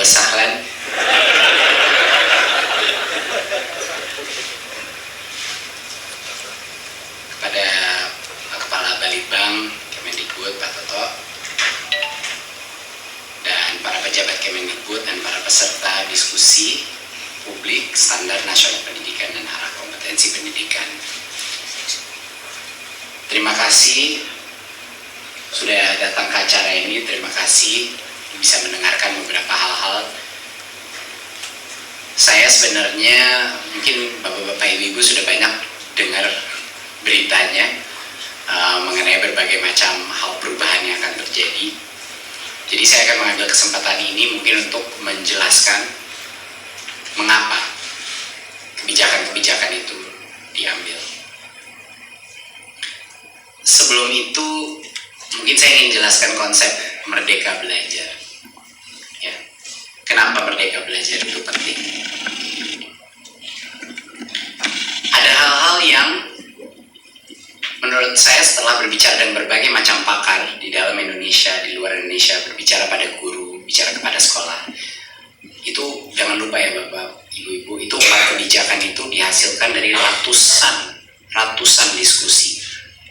wasahlan. Kepada Kepala Balitbank Kemendikbud Pak Toto, dan para pejabat Kemendikbud dan para peserta diskusi publik standar nasional pendidikan dan arah kompetensi pendidikan. Terima kasih sudah datang ke acara ini. Terima kasih bisa mendengarkan beberapa hal-hal. Saya sebenarnya, mungkin bapak-bapak ibu-ibu sudah banyak dengar beritanya mengenai berbagai macam hal perubahan yang akan terjadi. Jadi saya akan mengambil kesempatan ini mungkin untuk menjelaskan mengapa kebijakan-kebijakan itu diambil. Sebelum itu, mungkin saya ingin jelaskan konsep merdeka belajar. Ya, kenapa merdeka belajar itu penting? Ada hal-hal yang menurut saya setelah berbicara dengan berbagai macam pakar di dalam Indonesia, di luar Indonesia, berbicara pada guru, bicara kepada sekolah, itu jangan lupa ya Bapak, Ibu-ibu, itu kebijakan itu dihasilkan dari ratusan diskusi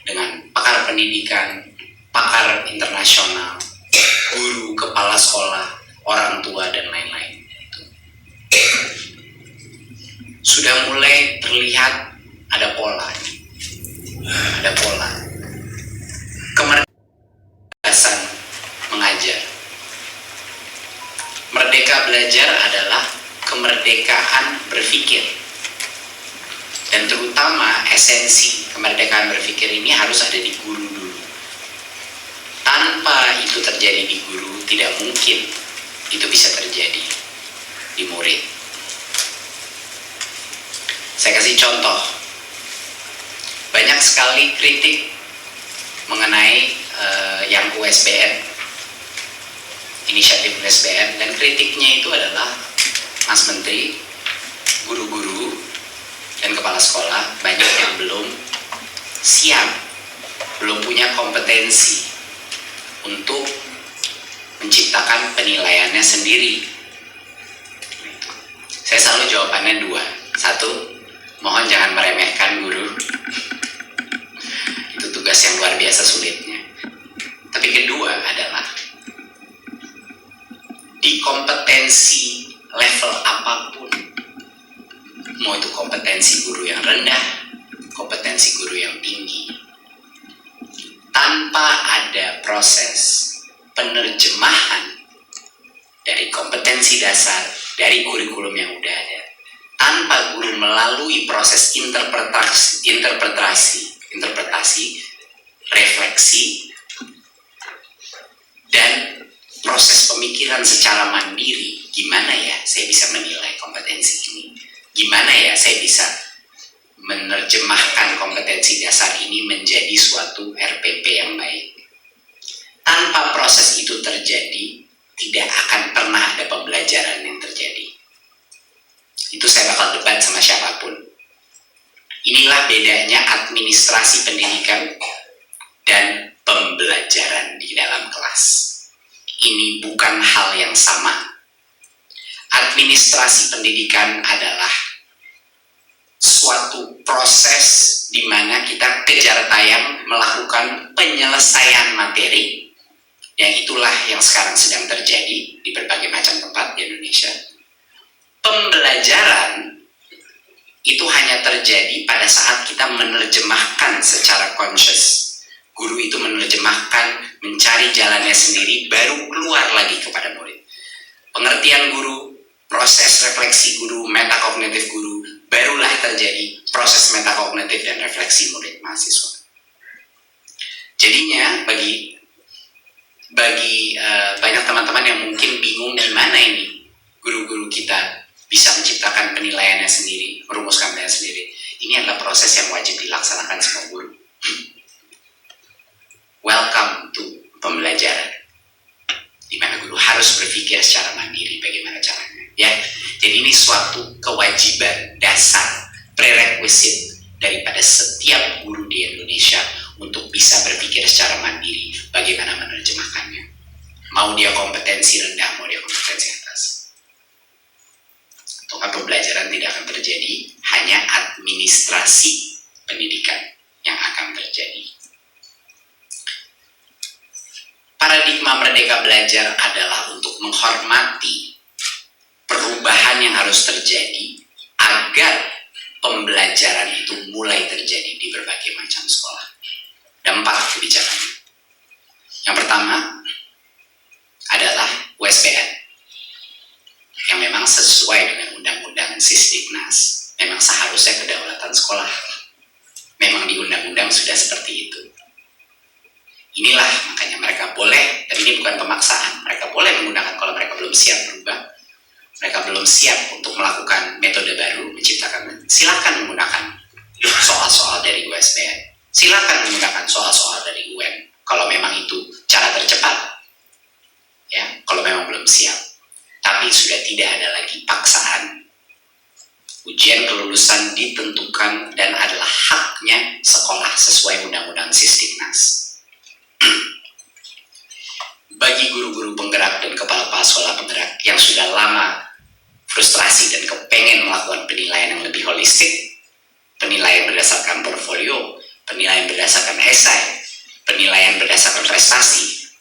dengan pakar pendidikan, pakar internasional, guru, kepala sekolah, orang tua, dan lain-lain. Sudah mulai terlihat ada pola. Kemerdekaan mengajar. Merdeka belajar adalah kemerdekaan berpikir. Dan terutama esensi kemerdekaan berpikir ini harus ada di guru dulu. Tanpa itu terjadi di guru, tidak mungkin itu bisa terjadi di murid. Saya kasih contoh. Banyak sekali kritik mengenai yang USBN, inisiatif USBN, dan kritiknya itu adalah Mas Menteri, guru-guru, dan kepala sekolah banyak yang belum siap, belum punya kompetensi untuk menciptakan penilaiannya sendiri. Saya selalu jawabannya dua. Satu, mohon jangan meremehkan guru. Itu tugas yang luar biasa sulitnya. Tapi kedua adalah di kompetensi level apapun, mau itu kompetensi guru yang rendah, kompetensi guru yang tinggi, tanpa ada proses penerjemahan dari kompetensi dasar, dari kurikulum yang udah ada, tanpa guru melalui proses interpretasi, refleksi, dan proses pemikiran secara mandiri, gimana ya saya bisa menilai kompetensi ini? Gimana ya saya bisa menerjemahkan kompetensi dasar ini menjadi suatu RPP yang baik? Tanpa proses itu terjadi, tidak akan pernah ada pembelajaran yang terjadi. Itu saya bakal debat sama siapapun. Inilah bedanya administrasi pendidikan dan pembelajaran di dalam kelas. Ini bukan hal yang sama. Administrasi pendidikan adalah suatu proses di mana kita kejar tayang melakukan penyelesaian materi, yang itulah yang sekarang sedang terjadi di berbagai macam tempat di Indonesia. Pembelajaran itu hanya terjadi pada saat kita menerjemahkan secara conscious. Guru itu menerjemahkan, mencari jalannya sendiri, baru keluar lagi kepada murid. Pengertian guru, proses refleksi guru, metakognitif guru, barulah terjadi proses metakognitif dan refleksi murid mahasiswa. Jadinya bagi banyak teman-teman yang mungkin bingung gimana ini guru-guru kita bisa menciptakan penilaiannya sendiri, merumuskan penilaian sendiri. Ini adalah proses yang wajib dilaksanakan semua guru. Welcome to pembelajaran, di mana guru harus berpikir secara mandiri bagaimana caranya. Ya, jadi ini suatu kewajiban dasar, prerequisite daripada setiap guru di Indonesia untuk bisa berpikir secara mandiri bagaimana menerjemahkannya. Mau dia kompetensi rendah, mau dia kompetensi atas. pembelajaran tidak akan terjadi, hanya administrasi pendidikan yang akan terjadi. Paradigma Merdeka Belajar adalah untuk menghormati perubahan yang harus terjadi agar pembelajaran itu mulai terjadi di berbagai macam sekolah. Ada 4 kebijakan. Yang pertama adalah USBN yang memang sesuai dengan Undang-Undang Sisdiknas, memang seharusnya kedaulatan sekolah. Memang di undang-undang sudah seperti itu. Inilah makanya mereka boleh, tapi ini bukan pemaksaan, mereka boleh menggunakan kalau mereka belum siap berubah, mereka belum siap untuk melakukan metode baru, menciptakan, silakan menggunakan soal-soal dari USBN, silakan menggunakan soal-soal dari UN, kalau memang itu cara tercepat, ya, kalau memang belum siap. Tapi sudah tidak ada lagi paksaan. Ujian kelulusan ditentukan dan adalah haknya sekolah sesuai Undang-Undang Sisdiknas. Bagi guru-guru penggerak dan kepala-kepala sekolah penggerak yang sudah lama frustrasi dan kepengen melakukan penilaian yang lebih holistik, penilaian berdasarkan portfolio, penilaian berdasarkan esai, penilaian berdasarkan prestasi,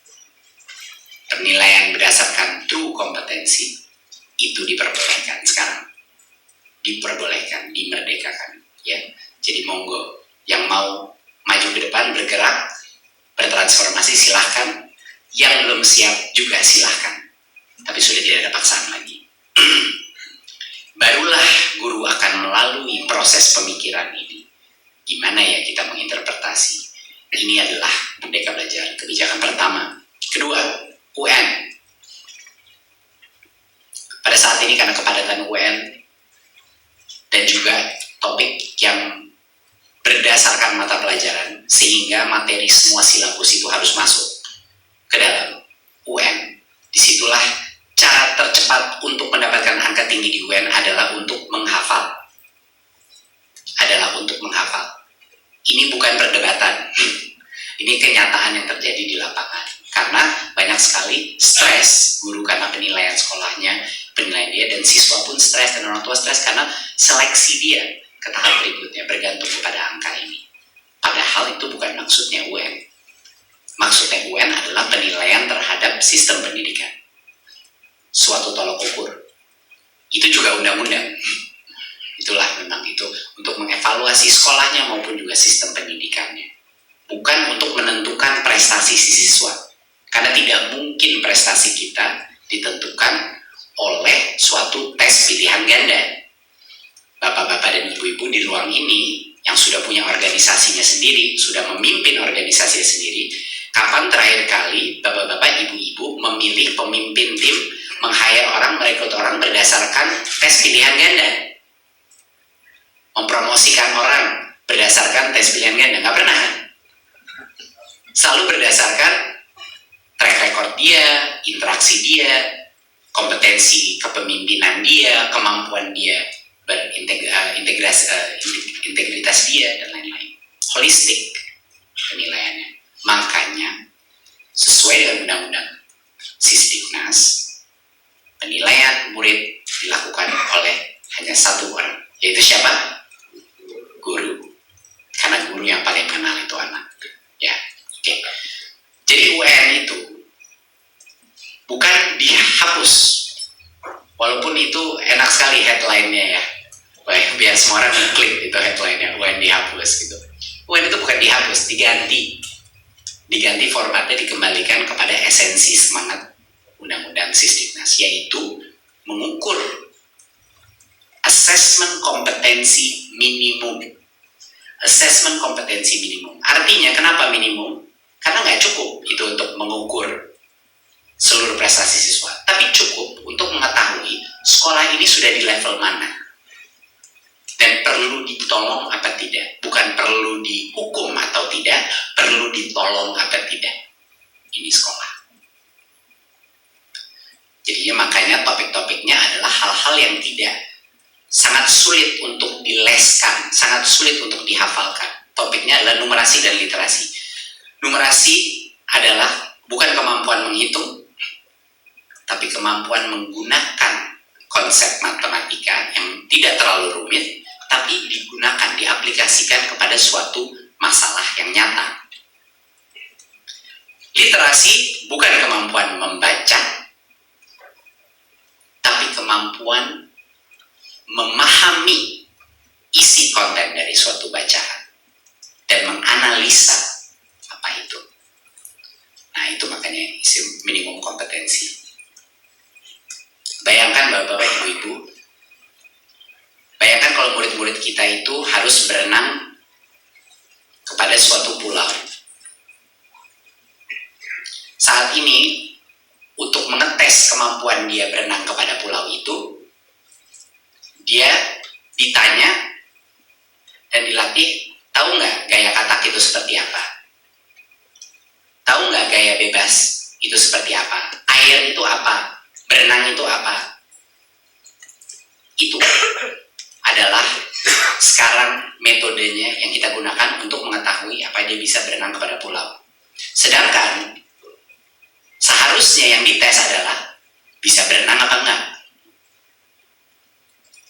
penilaian berdasarkan true kompetensi, itu diperbolehkan sekarang. Diperbolehkan, dimerdekakan, ya. Jadi monggo yang mau maju ke depan, bergerak, bertransformasi silahkan. Yang belum siap juga silahkan. Tapi sudah tidak ada paksaan lagi. Barulah guru akan melalui proses pemikiran ini. Gimana ya kita menginterpretasi? Ini adalah Merdeka Belajar, kebijakan pertama. Kedua, UN. Pada saat ini karena kepadatan UN dan juga topik yang berdasarkan mata pelajaran, sehingga materi semua silabus itu harus masuk ke dalam UN. Disitulah cara tercepat untuk mendapatkan angka tinggi di UN adalah untuk menghafal. Ini bukan perdebatan. Ini kenyataan yang terjadi di lapangan. Karena banyak sekali stres guru karena penilaian sekolahnya, penilaian dia, dan siswa pun stres dan orang tua stres karena seleksi dia ke tahap berikutnya bergantung kepada angka ini. Padahal itu bukan maksudnya UN. Maksudnya UN adalah penilaian terhadap sistem pendidikan. Suatu tolok ukur. Itu juga undang-undang. Itulah memang itu untuk mengevaluasi sekolahnya maupun juga sistem pendidikannya. Bukan untuk menentukan prestasi si siswa. Karena tidak mungkin prestasi kita ditentukan oleh suatu tes pilihan ganda. Bapak-bapak dan ibu-ibu di ruang ini yang sudah punya organisasinya sendiri, sudah memimpin organisasinya sendiri, kapan terakhir kali bapak-bapak, ibu-ibu memilih pemimpin tim, meng-hire orang, merekrut orang berdasarkan tes pilihan ganda? Mempromosikan orang berdasarkan tes pilihan ganda? Nggak pernah. Selalu berdasarkan track record dia, interaksi dia, kompetensi kepemimpinan dia, kemampuan dia integritas dia, dan lain-lain. Holistik penilaiannya. Makanya sesuai dengan Undang-Undang Sisdiknas, penilaian murid dilakukan oleh hanya satu orang, yaitu siapa? Guru. Karena guru yang paling kenal itu anak. Ya, oke. Jadi UN itu bukan dihapus, walaupun itu enak sekali headline-nya ya. Biar semua orang klik itu headline-nya, UN dihapus gitu. UN itu bukan dihapus, diganti formatnya, dikembalikan kepada esensi semangat Undang-Undang Sisdiknas, yaitu mengukur assessment kompetensi minimum. Assessment kompetensi minimum. Artinya kenapa minimum? Karena nggak cukup itu untuk mengukur seluruh prestasi siswa, tapi cukup untuk mengetahui sekolah ini sudah di level mana dan perlu ditolong apa tidak. Bukan perlu dihukum atau tidak, perlu ditolong apa tidak. Ini sekolah. Jadinya makanya topik-topiknya adalah hal-hal yang tidak, sangat sulit untuk dileskan, sangat sulit untuk dihafalkan. Topiknya adalah numerasi dan literasi. Numerasi adalah bukan kemampuan menghitung, tapi kemampuan menggunakan konsep matematika yang tidak terlalu rumit, tapi digunakan, diaplikasikan kepada suatu masalah yang nyata. Literasi bukan kemampuan membaca, tapi kemampuan memahami isi konten dari suatu bacaan dan menganalisa apa itu. Nah, itu makanya isi minimum kompetensi. Bayangkan Bapak-bapak, Ibu-ibu, bayangkan kalau murid-murid kita itu harus berenang kepada suatu pulau. Saat ini, untuk mengetes kemampuan dia berenang kepada pulau itu, dia ditanya dan dilatih, tahu nggak gaya katak itu seperti apa? Tahu nggak gaya bebas itu seperti apa? Air itu apa? Berenang itu apa? Itu adalah sekarang metodenya yang kita gunakan untuk mengetahui apa dia bisa berenang kepada pulau. Sedangkan seharusnya yang dites adalah bisa berenang apa enggak?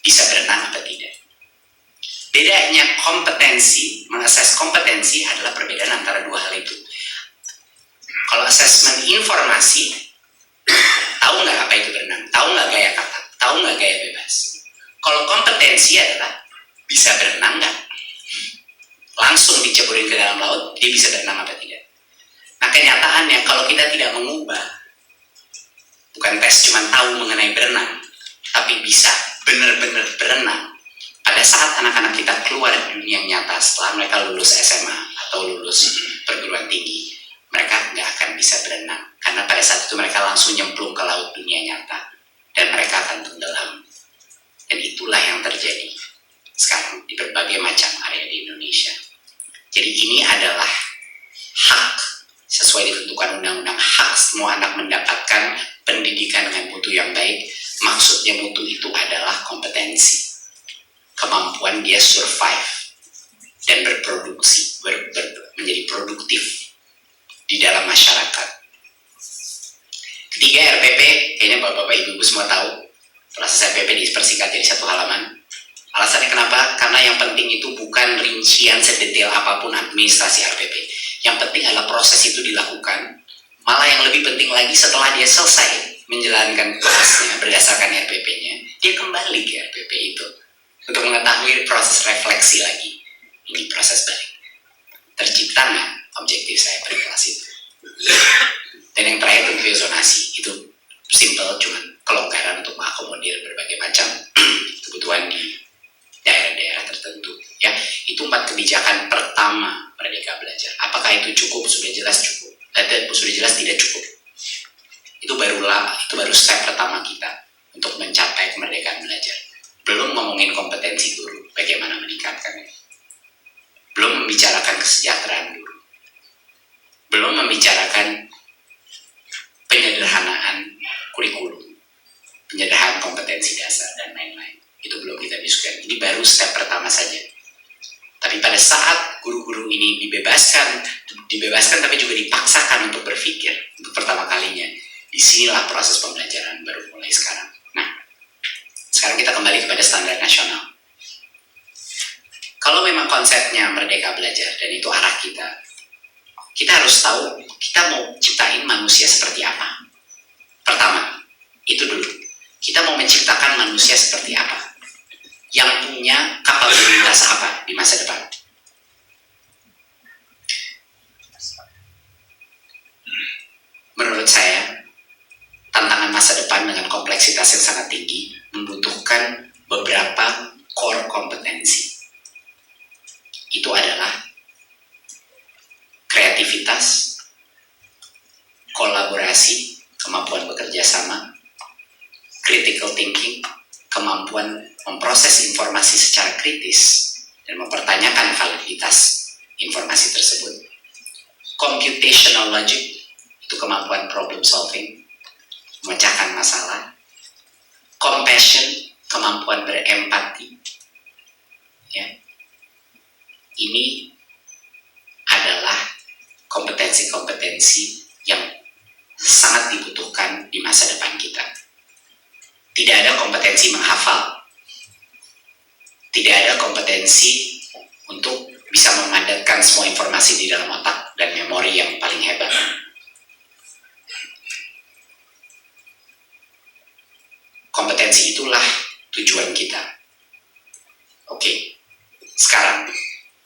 Bisa berenang apa tidak? Bedanya kompetensi, mengakses kompetensi adalah perbedaan antara dua hal itu. Kalau asesmen informasi, tahu nggak apa itu berenang? Tahu nggak gaya kata? Tahu nggak gaya bebas? Kalau kompetensi adalah bisa berenang nggak? Langsung diceburin ke dalam laut, dia bisa berenang apa tidak? Nah, kenyataannya kalau kita tidak mengubah, bukan tes cuma tahu mengenai berenang, tapi bisa benar-benar berenang. Pada saat anak-anak kita keluar di dunia nyata setelah mereka lulus SMA atau lulus perguruan tinggi, mereka nggak akan bisa berenang. Karena pada saat itu mereka langsung nyemplung ke laut dunia nyata dan mereka akan tenggelam. Dan itulah yang terjadi sekarang di berbagai macam area di Indonesia. Jadi ini adalah hak sesuai ditentukan undang-undang, hak semua anak mendapatkan pendidikan dengan mutu yang baik. Maksudnya mutu itu adalah kompetensi, kemampuan dia survive dan berproduksi, menjadi produktif di dalam masyarakat. Ketiga, RPP, kayaknya Bapak-bapak Ibu semua tahu, proses RPP dipersingkat jadi satu halaman. Alasannya kenapa? Karena yang penting itu bukan rincian sedetail apapun administrasi RPP. Yang penting adalah proses itu dilakukan. Malah yang lebih penting lagi, setelah dia selesai menjalankan prosesnya berdasarkan RPP-nya, dia kembali ke RPP itu untuk mengetahui proses refleksi lagi. Ini proses balik. Tercipta nggak objektif saya pada kelas itu? Dan yang terakhir tentunya zonasi. Itu simple, cuman kelonggaran untuk mengakomodir berbagai macam kebutuhan di daerah-daerah tertentu. Ya, itu 4 kebijakan pertama Merdeka Belajar. Apakah itu cukup? Sudah jelas cukup. Dan sudah jelas tidak cukup. Itu baru step pertama kita untuk mencapai kemerdekaan belajar. Belum ngomongin kompetensi guru, bagaimana meningkatkannya. Belum membicarakan kesejahteraan guru. Belum membicarakan penyederhanaan kurikulum, penyederhanaan kompetensi dasar, dan lain-lain. Itu belum kita diskusikan. Ini baru step pertama saja. Tapi pada saat guru-guru ini dibebaskan tapi juga dipaksakan untuk berpikir untuk pertama kalinya, disinilah proses pembelajaran baru mulai sekarang. Nah, sekarang kita kembali kepada standar nasional. Kalau memang konsepnya Merdeka Belajar dan itu arah kita harus tahu kita mau ciptain manusia seperti apa. Pertama, itu dulu. Kita mau menciptakan manusia seperti apa? Yang punya kapabilitas apa di masa depan? Menurut saya, tantangan masa depan dengan kompleksitas yang sangat tinggi membutuhkan beberapa core kompetensi. Itu adalah kreativitas, kolaborasi, kemampuan bekerja sama, critical thinking, kemampuan memproses informasi secara kritis dan mempertanyakan validitas informasi tersebut, computational logic, itu kemampuan problem solving, memecahkan masalah, compassion, kemampuan berempati. Ya. Ini adalah kompetensi-kompetensi yang sangat dibutuhkan di masa depan kita. Tidak ada kompetensi menghafal. Tidak ada kompetensi untuk bisa memadatkan semua informasi di dalam otak dan memori yang paling hebat. Kompetensi itulah tujuan kita. Oke, sekarang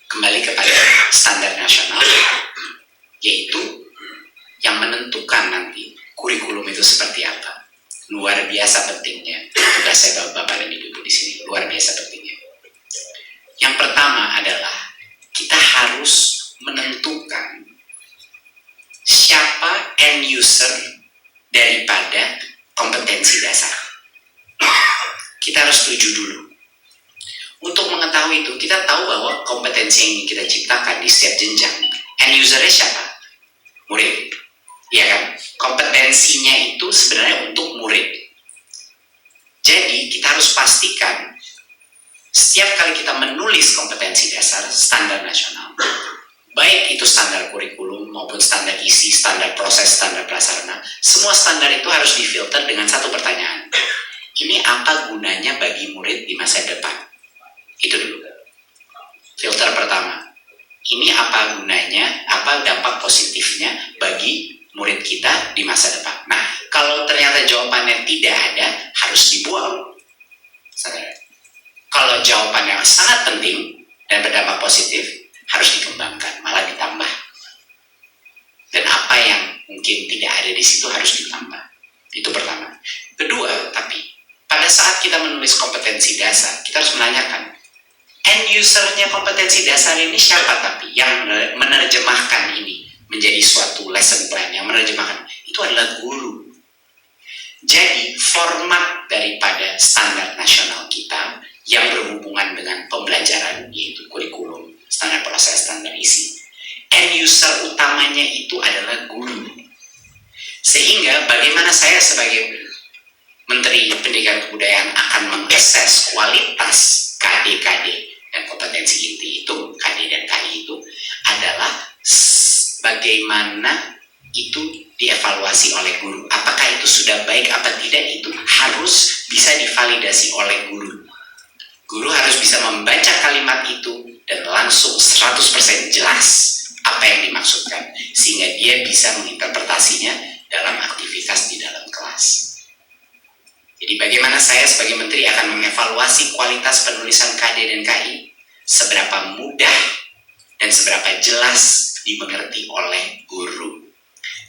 kembali kepada standar nasional, yaitu yang menentukan nanti kurikulum itu seperti apa. Luar biasa pentingnya tugas saya Bapak dan Ibu di sini, luar biasa pentingnya. Yang pertama adalah kita harus menentukan siapa end user daripada kompetensi dasar. Kita harus setuju dulu. Untuk mengetahui itu, kita tahu bahwa kompetensi yang ingin kita ciptakan di setiap jenjang, end usernya siapa? Murid. Ya kan? Kompetensinya itu sebenarnya untuk murid. Jadi, kita harus pastikan setiap kali kita menulis kompetensi dasar standar nasional, baik itu standar kurikulum maupun standar isi, standar proses, standar prasarana, semua standar itu harus difilter dengan satu pertanyaan. Ini apa gunanya bagi murid di masa depan? Itu dulu. Filter pertama. Ini apa gunanya, apa dampak positifnya bagi murid kita di masa depan? Nah, kalau ternyata jawabannya tidak ada, harus dibuang. Saudara. Kalau jawabannya sangat penting dan berdampak positif, harus dikembangkan, malah ditambah. Dan apa yang mungkin tidak ada di situ harus ditambah. Itu pertama. Kedua, tapi pada saat kita menulis kompetensi dasar, kita harus menanyakan, end usernya kompetensi dasar ini siapa, tapi yang menerjemahkan ini menjadi suatu lesson plan, yang menerjemahkan itu adalah guru. Jadi format daripada standar nasional kita yang berhubungan dengan pembelajaran, yaitu kurikulum, standar proses, standar isi, end user utamanya itu adalah guru. Sehingga bagaimana saya sebagai Menteri Pendidikan Kebudayaan akan mengakses kualitas KD-KD dan kompetensi inti itu, KD dan KI itu adalah bagaimana itu dievaluasi oleh guru. Apakah itu sudah baik apa tidak, itu harus bisa divalidasi oleh guru. Guru harus bisa membaca kalimat itu dan langsung 100% jelas apa yang dimaksudkan, sehingga dia bisa menginterpretasinya dalam aktivitas di dalam kelas. Jadi bagaimana saya sebagai menteri akan mengevaluasi kualitas penulisan KD dan KI, seberapa mudah dan seberapa jelas dimengerti oleh guru.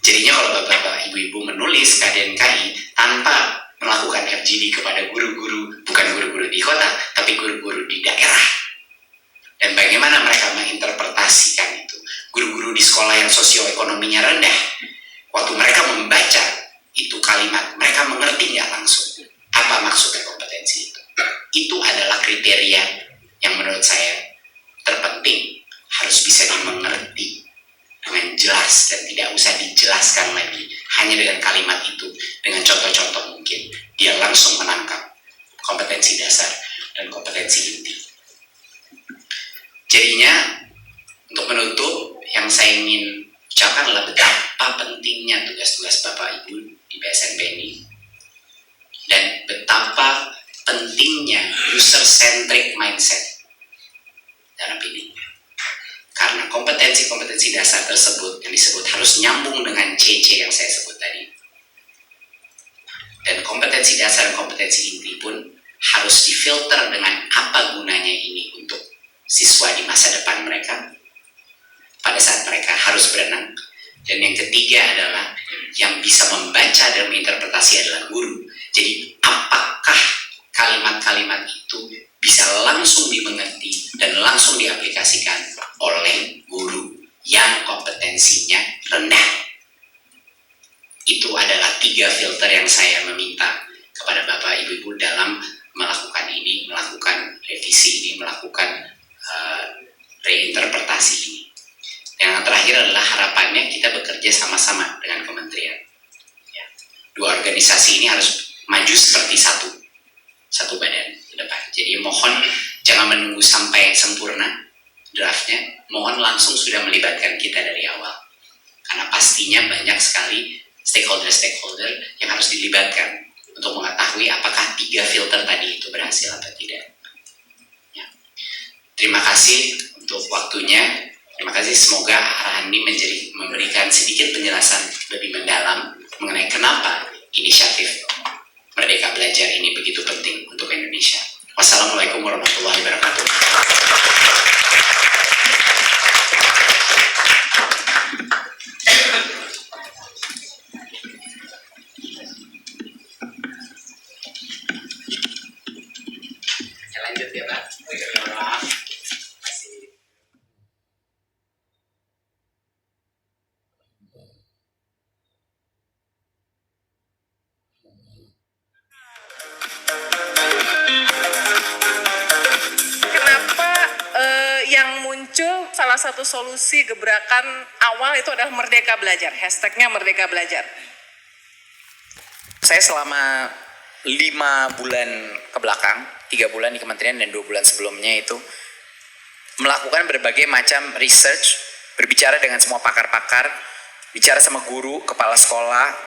Jadinya kalau bapak-bapak, ibu-ibu menulis KD dan KI tanpa melakukan FGD kepada guru-guru, bukan guru-guru di kota, tapi guru-guru di daerah. Dan bagaimana mereka menginterpretasikan itu. Guru-guru di sekolah yang sosioekonominya rendah, waktu mereka membaca itu kalimat, mereka mengerti nggak langsung apa maksudnya kompetensi itu. Itu adalah kriteria yang menurut saya terpenting, harus bisa dimengerti dengan jelas dan tidak usah dijelaskan lagi. Hanya dengan kalimat itu, dengan contoh-contoh mungkin, dia langsung menangkap kompetensi dasar dan kompetensi inti. Jadinya, untuk menutup, yang saya ingin ucapkan adalah betapa pentingnya tugas-tugas Bapak Ibu di BSNP ini, dan betapa pentingnya user-centric mindset dalam ini. Karena kompetensi-kompetensi dasar tersebut yang disebut harus nyambung dengan CC yang saya sebut tadi. Dan kompetensi dasar dan kompetensi inti pun harus difilter dengan apa gunanya ini untuk siswa di masa depan mereka, pada saat mereka harus berenang. Dan yang ketiga adalah yang bisa membaca dan menginterpretasi adalah guru. Jadi apakah kalimat-kalimat itu bisa langsung dimengerti dan langsung diaplikasikan oleh guru yang kompetensinya rendah. Itu adalah 3 filter yang saya meminta kepada Bapak Ibu dalam melakukan ini, melakukan revisi ini, melakukan reinterpretasi ini. Yang terakhir adalah harapannya kita bekerja sama-sama dengan kementerian. Ya. 2 organisasi ini harus maju seperti satu badan ke depan. Jadi mohon jangan menunggu sampai sempurna draftnya, mohon langsung sudah melibatkan kita dari awal. Karena pastinya banyak sekali stakeholder yang harus dilibatkan untuk mengetahui apakah 3 filter tadi itu berhasil atau tidak. Ya. Terima kasih untuk waktunya. Terima kasih, semoga arahan ini memberikan sedikit penjelasan lebih mendalam mengenai kenapa inisiatif Merdeka Belajar ini begitu penting untuk Indonesia. Wassalamualaikum warahmatullahi wabarakatuh. Lanjut ya Pak. Kenapa yang muncul salah satu solusi gebrakan awal itu adalah Merdeka Belajar, hashtagnya Merdeka Belajar. Saya selama 5 bulan ke belakang, 3 bulan di kementerian dan 2 bulan sebelumnya itu melakukan berbagai macam research, berbicara dengan semua pakar-pakar, bicara sama guru, kepala sekolah,